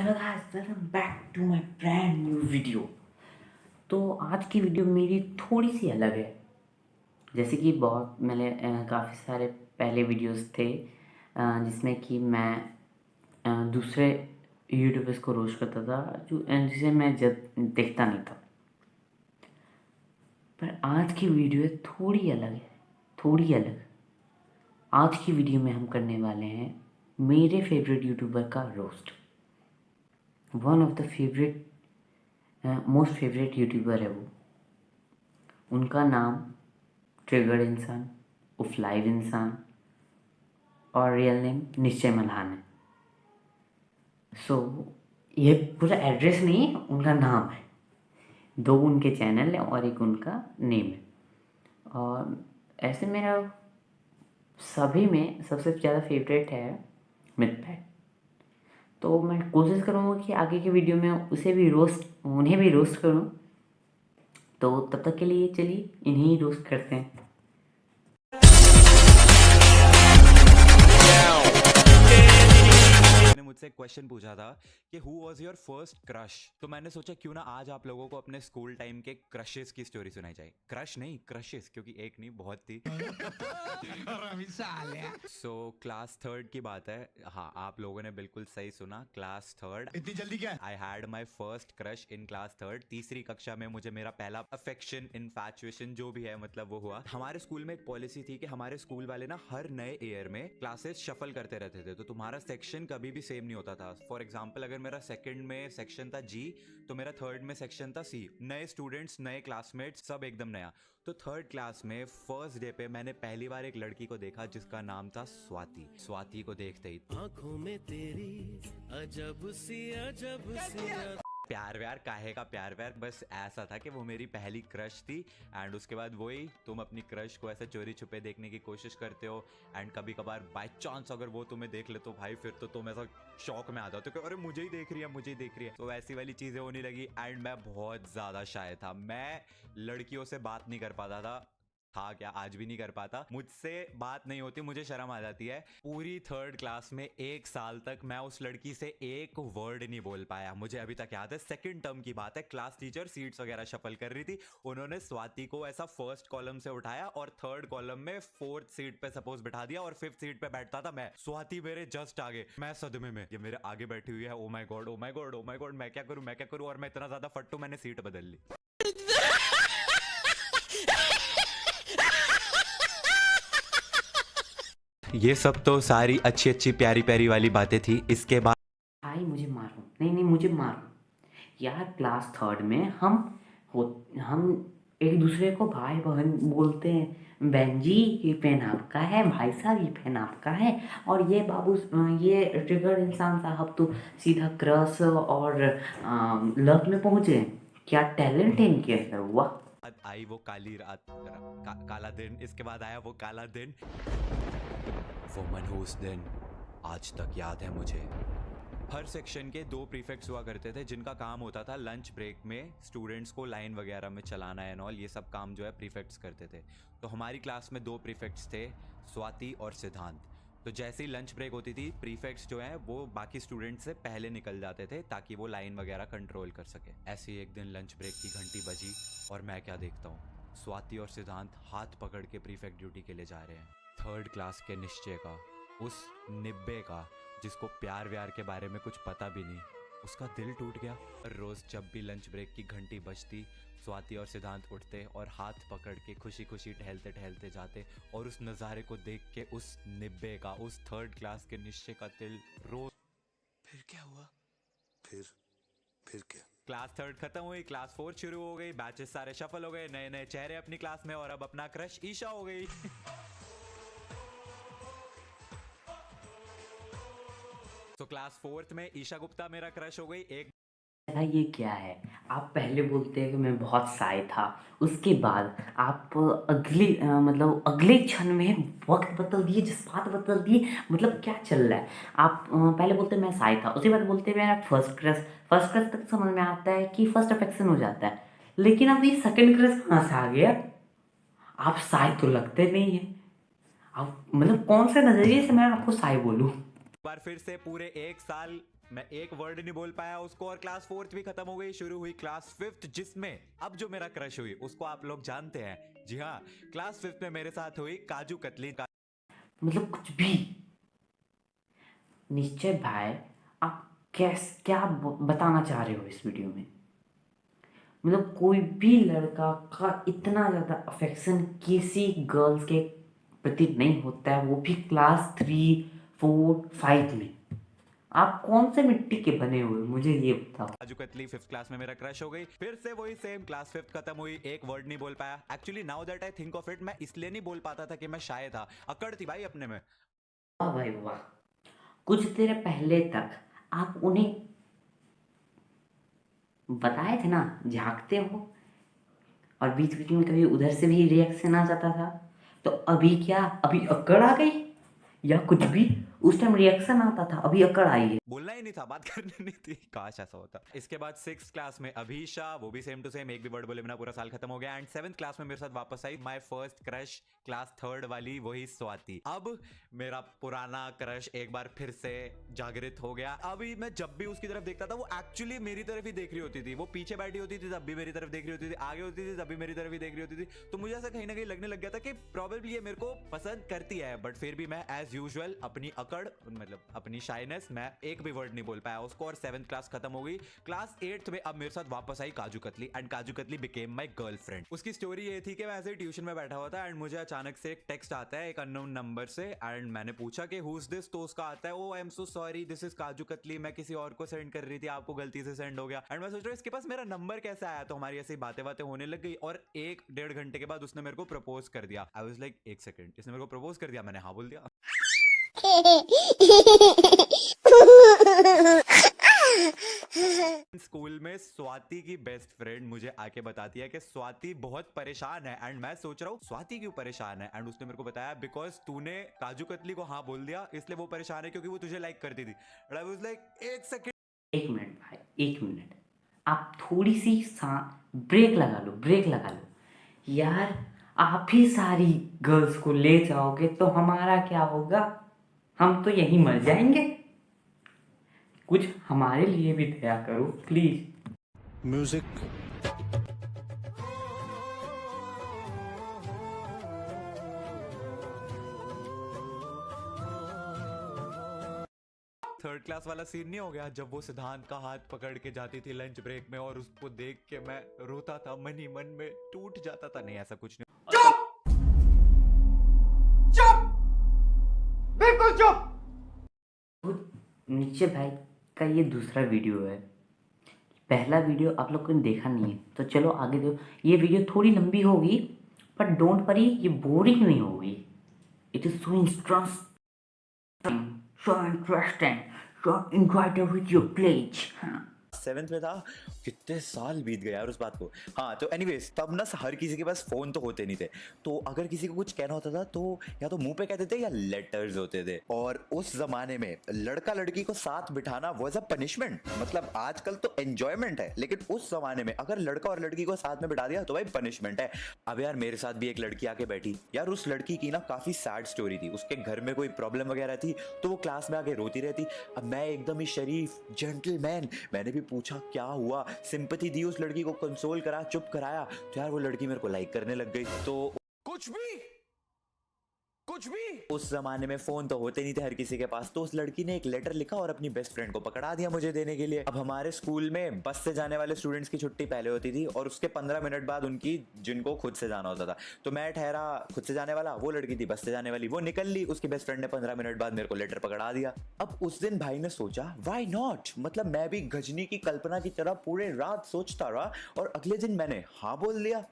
Hello guys, welcome back to my brand new video. तो आज की वीडियो मेरी थोड़ी सी अलग है। जैसे कि बहुत मैंने काफ़ी सारे पहले वीडियोस थे जिसमें कि मैं दूसरे यूट्यूबर्स को रोस्ट करता था जिसे मैं जब देखता नहीं था। पर आज की वीडियो थोड़ी अलग है, थोड़ी अलग। आज की वीडियो में हम करने वाले हैं मेरे फेवरेट यूट्यूबर का roast. One of the favourite most favourite YouTuber है वो। उनका नाम ट्रिगर्ड इंसान, उफ लाइव इंसान और रियल नेम निश्चय मल्हान है। सो ये पूरा एड्रेस नहीं है, उनका नाम है। दो उनके चैनल है और एक उनका नेम है। और ऐसे मेरा सभी में सबसे ज़्यादा फेवरेट है मिथपैक। तो मैं कोशिश करूँगा कि आगे के वीडियो में उन्हें भी रोस्ट करूँ। तो तब तक के लिए चलिए इन्हें ही रोस्ट करते हैं। मुझसे एक क्वेश्चन पूछा था कि who was your first crush. तो मैंने सोचा क्यों ना आज आप लोगों को अपने स्कूल टाइम के क्रशेस की स्टोरी सुनाई जाए। क्रश नहीं, क्रशेस, क्योंकि एक नहीं बहुत थी। सो क्लास थर्ड की बात है। हाँ, आप लोगों ने बिल्कुल सही सुना, क्लास थर्ड। इतनी जल्दी क्या? I had my first crush in class third. तीसरी कक्षा में मुझे मेरा पहला अफेक्शन, इनफैचुएशन जो भी है मतलब वो हुआ। हमारे स्कूल में एक पॉलिसी थी कि हमारे स्कूल वाले ना हर नए ईयर में क्लासेस शफल करते रहते थे, तो तुम्हारा सेक्शन कभी भी सेम नहीं होता था। फॉर एग्जाम्पल, अगर मेरा सेकंड में सेक्शन था जी, तो मेरा थर्ड में सेक्शन था सी। नए स्टूडेंट्स, नए क्लासमेट्स, सब एकदम नया। तो थर्ड क्लास में फर्स्ट डे पे मैंने पहली बार एक लड़की को देखा जिसका नाम था स्वाति। स्वाति को देखते ही आंखों में तेरी अजब सी प्यार व्यार काहे का प्यार व्यार, बस ऐसा था कि वो मेरी पहली क्रश थी। एंड उसके बाद वही, तुम अपनी क्रश को ऐसे चोरी छुपे देखने की कोशिश करते हो एंड कभी कभार बाय चांस अगर वो तुम्हें देख ले तो भाई फिर तो तुम ऐसा शौक में आ जाते हो कि अरे मुझे ही देख रही है, मुझे ही देख रही है। तो ऐसी वाली चीजें होने लगी एंड मैं बहुत ज्यादा शाय था। मैं लड़कियों से बात नहीं कर पाता था क्या, आज भी नहीं कर पाता। मुझसे बात नहीं होती, मुझे शर्म आ जाती है। पूरी थर्ड क्लास में एक साल तक मैं उस लड़की से एक वर्ड नहीं बोल पाया। मुझे अभी तक याद है, सेकंड टर्म की बात है, क्लास टीचर सीट्स वगैरह शफल कर रही थी। उन्होंने स्वाति को ऐसा फर्स्ट कॉलम से उठाया और थर्ड कॉलम में फोर्थ सीट पे सपोज बिठा दिया और फिफ्थ सीट पे बैठता था मैं। स्वाति मेरे जस्ट आगे, मैं सदमे में, ये मेरे आगे बैठी हुई है। Oh my God, oh my God, oh my God, मैं क्या करूं, मैं क्या करूं। और मैं इतना ज्यादा फट्टू, मैंने सीट बदल ली। ये सब तो सारी अच्छी अच्छी प्यारी प्यारी वाली बातें थी। इसके बाद भाई मुझे मारो, नहीं नहीं मुझे मारो यार। क्लास थर्ड में हम एक दूसरे को भाई बहन बोलते हैं। बहन जी ये पेन आपका है, भाई साहब ये पेन आपका है। और ये बाबू, ये ट्रिगर इंसान साहब तो सीधा क्रश और लव में पहुंच गए। क्या टैलेंट है इनके अंदर, वाह। आई वो काली रात, काला दिन। इसके बाद आया वो काला दिन, वो मनहूस दिन, आज तक याद है मुझे। हर सेक्शन के दो प्रीफेक्ट्स हुआ करते थे जिनका काम होता था लंच ब्रेक में स्टूडेंट्स को लाइन वगैरह में चलाना एंड ऑल। ये सब काम जो है प्रीफेक्ट्स करते थे। तो हमारी क्लास में दो प्रीफेक्ट्स थे, स्वाति और सिद्धांत। तो जैसे ही लंच ब्रेक होती थी, प्रीफेक्ट्स जो हैं वो बाकी स्टूडेंट्स से पहले निकल जाते थे ताकि वो लाइन वगैरह कंट्रोल कर सके। ऐसे ही एक दिन लंच ब्रेक की घंटी बजी और मैं क्या देखता हूँ, स्वाति और सिद्धांत हाथ पकड़ के प्रीफेक्ट ड्यूटी के लिए जा रहे हैं। थर्ड क्लास के निश्चय का, उस निब्बे का जिसको प्यार व्यार के बारे में कुछ पता भी नहीं, उसका दिल टूट गया। रोज जब भी लंच ब्रेक की घंटी बजती, स्वाति और सिद्धांत उठते और हाथ पकड़ के खुशी खुशी टहलते टहलते जाते और उस नज़ारे को देख के उस निब्बे का, उस थर्ड क्लास के निश्चय का दिल रोज। फिर क्या हुआ? फिर क्या? क्लास थर्ड खत्म हुई, क्लास फोर्थ शुरू हो गई, बैचेस सारे शफल हो गए, नए नए चेहरे अपनी क्लास में और अब अपना क्रश ईशा हो गई। तो क्लास फोर्थ में ईशा गुप्ता मेरा क्रश हो गई। एक ऐसा ये क्या है, आप पहले बोलते हैं कि मैं बहुत साय था, उसके बाद आप मतलब अगले क्षण में वक्त बदल दिए, जज्बात बदल दिए। मतलब क्या चल रहा है? आप पहले बोलते हैं मैं साय था, उसके बाद बोलते हैं मेरा फर्स्ट क्रश। फर्स्ट क्रश तक समझ में आता है कि फर्स्ट अफेक्शन हो जाता है, लेकिन अब ये सेकंड क्रश कहाँ से आ गया? आप साय तो लगते नहीं है। आप मतलब कौन से नज़रिए से मैं आपको साय बोलूँ? बार फिर से पूरे एक साल मैं एक वर्ड नहीं बोल पाया उसको, और क्लास 4th भी खत्म हो गई, शुरू हुई क्लास 5th, जिसमें अब जो मेरा क्रश हुई उसको आप लोग जानते हैं। जी हाँ, क्लास 5th में मेरे साथ हुई काजू कतली। मतलब कुछ भी। निश्चय भाई, आप क्या बताना चाह रहे हो इस वीडियो में? मतलब कोई भी लड़का का इतना ज़्यादा अफेक्शन किसी गर्ल्स के प्रति नहीं होता है, वो भी क्लास 3, 4, 5 में। आप कौन से मिट्टी के बने हुए, मुझे ये बताओ। काजू कतली 5th क्लास में मेरा क्रश हो गई, फिर से वही सेम, क्लास 5th खत्म हुई, एक वर्ड नहीं बोल पाया। Actually now that I think of it, मैं इसलिए नहीं बोल पाता था कि मैं शाय था, अकड़ थी भाई अपने में। वाह भाई वाह। कुछ देर पहले तक आप उन्हें बताए थे ना, झांकते हो, और बीच बीच में कभी उधर से भी रिएक्शन आ जाता था। तो अभी क्या, अभी अकड़ आ गई या कुछ भी? उस टाइम रिएक्शन आता था, अभी अकड़ आई है। बोलना ही नहीं था, बात करनी नहीं थी, काश ऐसा होता। इसके बाद 6th क्लास में अभीशा, वो भी सेम टू सेम, एक भी वर्ड बोले बिना पूरा साल खत्म हो गया। एंड 7th क्लास में मेरे साथ वापस I my first crush, class 3rd वाली, वही स्वाति। अब मेरा पुराना क्रश एक बार फिर से जागृत हो गया। अभी मैं जब भी उसकी तरफ देखता था, वो एक्चुअली मेरी तरफ ही देख रही होती थी। वो पीछे बैठी होती थी तब भी मेरी तरफ देख रही होती थी, आगे होती थी तब भी मेरी तरफ ही देख रही होती थी। तो मुझे ऐसा कहीं ना कहीं लगने लग गया था कि प्रोबेबली ये मेरे को पसंद करती है, बट फिर भी मैं एज यूजुअल अपनी अकड़, मतलब अपनी शाइनेस, मैं एक भी वर्ड नहीं बोल पाया उसको। और 7th क्लास खत्म हो गई। क्लास 8th में अब मेरे साथ वापस आई kaju katli, and kaju katli became my girlfriend. उसकी स्टोरी ये थी कि मैं ऐसे ट्यूशन में बैठा हुआ था, एंड मुझे अचानक से एक टेक्स्ट आता है एक अननोन नंबर से, एंड मैंने पूछा कि हु इज दिस, तो उसका आता है, O I am so sorry, this is kaju katli, मैं किसी और को सेंड कर रही थी, आपको गलती से सेंड हो गया। एंड मैं सोच रहा हूँ इसके पास मेरा नंबर कैसे आया। तो हमारी ऐसी बातें होने लग गई, और 1-1.5 घंटे के बाद उसने मेरे को प्रपोज कर दिया। आई वाज लाइक, एक सेकंड, इसने मेरे को प्रपोज कर दिया? मैंने हाँ बोल दिया। स्कूल में स्वाति की बेस्ट फ्रेंड मुझे आके बताती है कि स्वाति बहुत परेशान है, एंड मैं सोच रहा हूँ स्वाति क्यों परेशान है। एंड उसने मेरे को बताया, बिकॉज तूने काजू कतली को हाँ बोल दिया, इसलिए वो परेशान है, क्योंकि वो तुझे लाइक करती थी। एंड आई वाज लाइक, एक सेकंड, 1 मिनट भाई, 1 मिनट, आप थोड़ी सी ब्रेक लगा लो, ब्रेक लगा लो यार। आप ही सारी गर्ल्स को ले जाओगे तो हमारा क्या होगा? हम तो यहीं मर जाएंगे। कुछ हमारे लिए भी दया करो प्लीज। म्यूजिक। थर्ड क्लास वाला सीन नहीं हो गया जब वो सिद्धांत का हाथ पकड़ के जाती थी लंच ब्रेक में, और उसको देख के मैं रोता था, मन ही मन में टूट जाता था। नहीं, ऐसा कुछ नहीं। बिल्कुल चुप। नीचे भाई का ये दूसरा वीडियो है। पहला वीडियो आप लोग ने देखा नहीं है तो चलो आगे दो। ये वीडियो थोड़ी लंबी होगी, पर डोंट वरी, ये बोरिंग नहीं होगी। It is so interesting, so interested with your plays. 7th में था, कितने साल बीत गए यार उस बात को। हाँ, तो एनीवेज, तब ना हर किसी के पास फोन तो होते नहीं थे, तो अगर किसी को कुछ कहना होता था तो या तो मुंह पे कहते थे या लेटर्स होते थे। और उस जमाने में लड़का लड़की को साथ बिठाना वाज अ पनिशमेंट। मतलब आजकल तो एंजॉयमेंट है, लेकिन उस जमाने में अगर लड़का और लड़की को साथ में बिठा दिया तो भाई पनिशमेंट है। अब यार मेरे साथ भी एक लड़की आके बैठी यार, उस लड़की की ना काफी सैड स्टोरी थी। उसके घर में कोई प्रॉब्लम वगैरह थी, तो वो क्लास में आके रोती रहती। अब मैं एकदम ही शरीफ जेंटलमैन, मैंने भी पूछा क्या हुआ, सिंपैथी दी उस लड़की को, कंसोल करा, चुप कराया, तो यार वो लड़की मेरे को लाइक करने लग गई। तो कुछ भी उस जमाने में फोन तो होते नहीं थे हर किसी के पास, तो उस लड़की ने एक लेटर लिखा और अपनी बेस्ट फ्रेंड को पकड़ा दिया मुझे देने के लिए। अब हमारे स्कूल में बस से जाने वाले स्टूडेंट्स की छुट्टी पहले होती थी, और उसके 15 मिनट बाद उनकी, जिनको खुद से जाना होता था। तो मैं ठहरा खुद से जाने वाला, वो लड़की थी बस से जाने वाली, वो निकल ली, उसकी बेस्ट फ्रेंड ने 15 मिनट बाद मेरे को लेटर पकड़ा दिया। अब उस दिन भाई ने सोचा व्हाई नॉट, मतलब मैं भी गजनी की कल्पना की तरह पूरे रात सोचता रहा, और अगले दिन मैंने हाँ बोल दिया।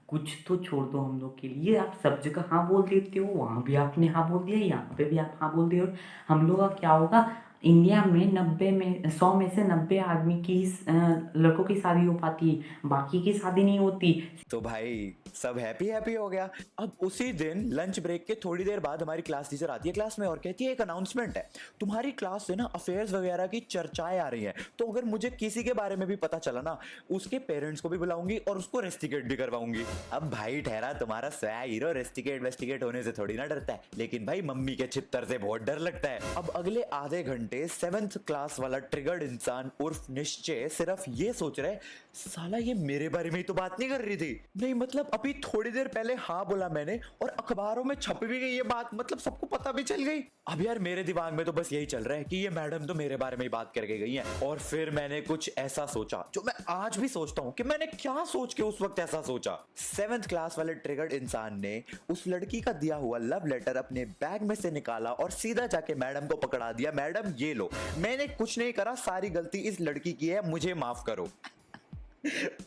कुछ तो छोड़ दो हम लोग के लिए, आप सब जगह हाँ बोल देते हो। वहाँ भी आपने हाँ बोल दिया, यहाँ पे भी आप हाँ बोल दिए हो। हम लोग का क्या होगा? इंडिया में 100 में से 90 आदमी की लड़कों की शादी हो पाती है, बाकी की शादी नहीं होती। तो भाई सब हैप्पी हो गया। अब उसी दिन लंच ब्रेक के थोड़ी देर बाद हमारी क्लास टीचर आती है क्लास में और कहती है एक अनाउंसमेंट है, तुम्हारी क्लास से ना अफेयर्स वगैरह की चर्चाएं आ रही हैं, तो अगर मुझे किसी के बारे में भी पता चला ना, उसके पेरेंट्स को भी बुलाऊंगी और उसको रेस्टिकेट भी करवाऊंगी। अब भाई ठहरा, तुम्हारा स्वया हीरो रेस्टिकेट होने से थोड़ी ना डरता है, लेकिन भाई मम्मी के छित्तर से बहुत डर लगता है। अब अगले आधे घंटे घंटे 7th क्लास वाला ट्रिगर्ड इंसान उर्फ निश्चय सिर्फ ये सोच रहा है, साला ये मेरे बारे में ही तो बात नहीं कर रही थी। नहीं मतलब अभी थोड़ी देर पहले हाँ बोला मैंने और अखबारों में छप भी गई ये बात, मतलब सबको पता भी चल गई। अब यार मेरे दिमाग में तो बस यही चल रहा है कि ये मैडम तो मेरे बारे में ही बात करके गई है। और फिर मैंने कुछ ऐसा सोचा जो मैं आज भी सोचता हूँ कि मैंने क्या सोच के उस वक्त ऐसा सोचा। 7th क्लास वाले ट्रिगर्ड इंसान ने उस लड़की का दिया हुआ लव लेटर अपने बैग में से निकाला और सीधा जाके मैडम को पकड़ा दिया, मैडम ये लो, मैंने कुछ नहीं करा, सारी गलती इस लड़की की है, मुझे माफ करो।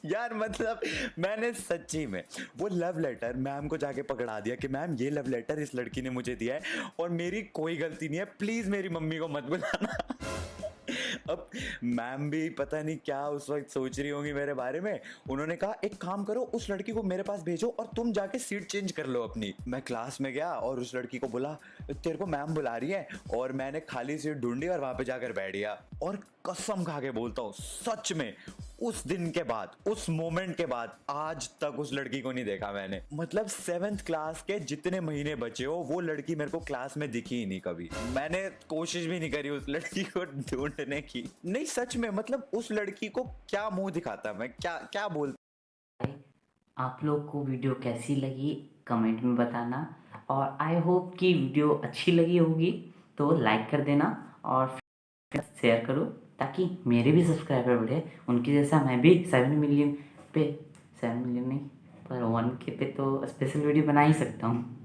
यार मतलब मैंने सच्ची में वो लव लेटर मैम को जाके पकड़ा दिया कि मैम ये लव लेटर इस लड़की ने मुझे दिया है और मेरी कोई गलती नहीं है, प्लीज मेरी मम्मी को मत बुलाना। अब मैम भी पता नहीं क्या उस वक्त सोच रही होंगी मेरे बारे में। उन्होंने कहा एक काम करो, उस लड़की को मेरे पास भेजो और तुम जाके सीट चेंज कर लो अपनी। मैं क्लास में गया और उस लड़की को बोला तेरे को मैम बुला रही है, और मैंने खाली सीट ढूंढी और वहां पे जाकर बैठ गया। और कसम खा के बोलता हूँ सच में उस दिन के बाद, उस मोमेंट के बाद आज तक उस लड़की को नहीं देखा मैंने। मतलब 7th क्लास के जितने महीने बचे हो वो लड़की मेरे को क्लास में दिखी ही नहीं कभी। मैंने कोशिश भी नहीं करी उस लड़की को ढूंढने की। नहीं सच में, मतलब उस लड़की को क्या मुंह दिखाता मैं, क्या क्या बोल। आप लोग को वीडियो कैसी लगी कमेंट में बताना, और आई होप कि वीडियो अच्छी लगी होगी तो लाइक कर देना और शेयर करो ताकि मेरे भी सब्सक्राइबर बढ़े, उनके जैसा मैं भी 7 मिलियन पे, 7 मिलियन नहीं पर 1K पे तो स्पेशल वीडियो बना ही सकता हूँ।